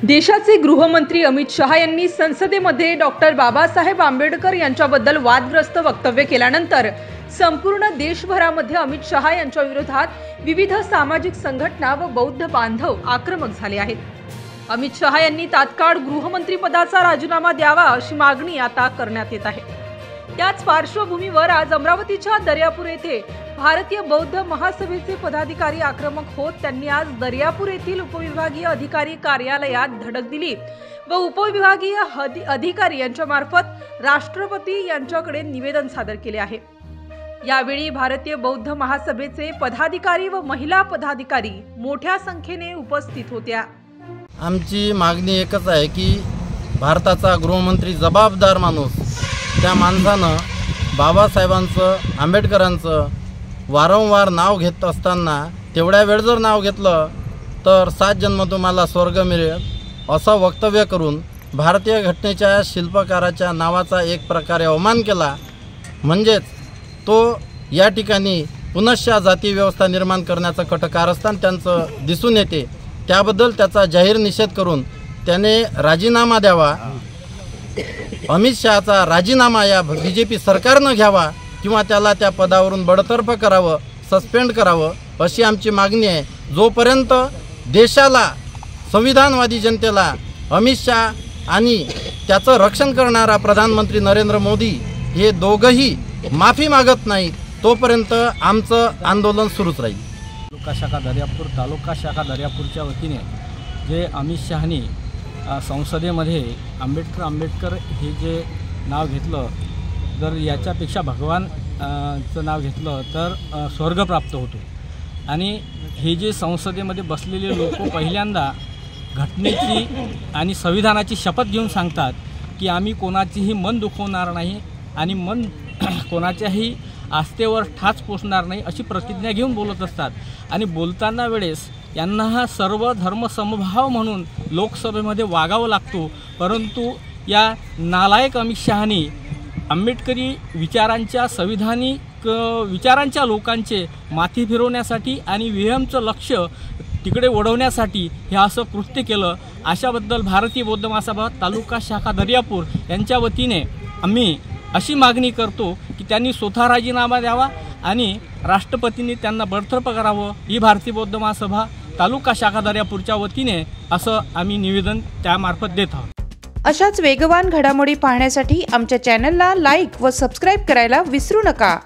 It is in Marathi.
देशाचे गृहमंत्री अमित शहा यांनी संसदेमध्ये डॉक्टर बाबासाहेब आंबेडकर यांच्याबद्दल वादग्रस्त वक्तव्य केल्यानंतर संपूर्ण देशभरामध्ये अमित शहा यांच्या विरोधात विविध सामाजिक संघटना व बौद्ध बांधव आक्रमक झाले आहेत। अमित शहा यांनी तात्काळ गृहमंत्री पदाचा राजीनामा द्यावा अशी मागणी आता करण्यात येत आहे। त्याच पार्श्वभूमीवर आज अमरावतीच्या दर्यापूर येथे भारतीय बौद्ध महासभेचे पदाधिकारी आक्रमक होत त्यांनी आज दर्यापूर येथील उपविभागीय अधिकारी कार्यालयात धडक दिली व उपविभागीय अधिकारी यांच्या मार्फत राष्ट्रपती यांच्याकडे निवेदन सादर केले आहे। यावेळी भारतीय बौद्ध महासभेचे पदाधिकारी व महिला पदाधिकारी मोठ्या संख्येने उपस्थित होत्या। आमची मागणी एकच आहे की भारताचा गृहमंत्री जबाबदार माणूस त्या माणसानं बाबासाहेबांचं आंबेडकरांचं वारंवार नाव घेत असताना तेवढ्या वेळ जर नाव घेतलं तर 7 जन्म तुम्हाला स्वर्ग मिळेल असं वक्तव्य करून भारतीय घटनेच्या शिल्पकाराच्या नावाचा एक प्रकारे अवमान केला। म्हणजेच तो या ठिकाणी पुनश्च जाती व्यवस्था निर्माण करण्याचं कटकारस्थान त्यांचं दिसून येते। त्याबद्दल त्याचा जाहीर निषेध करून त्याने राजीनामा द्यावा। अमित शहाचा राजीनामा या बीजेपी सरकारनं घ्यावा किंवा त्याला त्या पदावरून बडतर्फ करावं, सस्पेंड करावं अशी आमची मागणी आहे। जोपर्यंत देशाला, संविधानवादी जनतेला अमित शहा आणि त्याचं रक्षण करणारा प्रधानमंत्री नरेंद्र मोदी हे दोघंही माफी मागत नाही तोपर्यंत आमचं आंदोलन सुरूच राहील। तालुका शाखा दर्यापूरच्या वतीने जे अमित शहानी संसदेमध्ये आंबेडकर हे जे नाव घेतलं, जर याच्यापेक्षा भगवानचं नाव घेतलं तर स्वर्ग प्राप्त होतो। आणि हे जे संसदेमध्ये बसलेले लोक पहिल्यांदा घटनेची आणि संविधानाची शपथ घेऊन सांगतात की आम्ही कोणाचीही मन दुखवणार नाही आणि कोणाच्याही आस्थेवर ठाच पोचणार नाही अशी प्रतिज्ञा घेऊन बोलत असतात। आणि बोलताना वेळेस यांना हा सर्व धर्म समभाव म्हणून लोकसभेमध्ये वागावं लागतो, परंतु या नालायक अमित शहानी आंबेडकरी विचारांच्या, संविधानिक विचारांच्या लोकांचे माथी फिरवण्यासाठी आणि विहमचं लक्ष तिकडे ओढवण्यासाठी हे असं कृत्य केलं। अशाबद्दल भारतीय बौद्ध महासभा तालुका शाखा दर्यापूर यांच्या वतीने आम्ही अशी मागणी करतो की त्यांनी स्वतः राजीनामा द्यावा आणि राष्ट्रपतींनी त्यांना बडतर्फ करावं। ही भारतीय बौद्ध महासभा तालुका शाखा दर्यापूरच्या वतीने असं आम्ही निवेदन त्यामार्फत देत आहोत। अशाच वेगवान घडामोडी पाहण्यासाठी आमच्या चॅनलला लाईक व सबस्क्राईब करायला विसरू नका।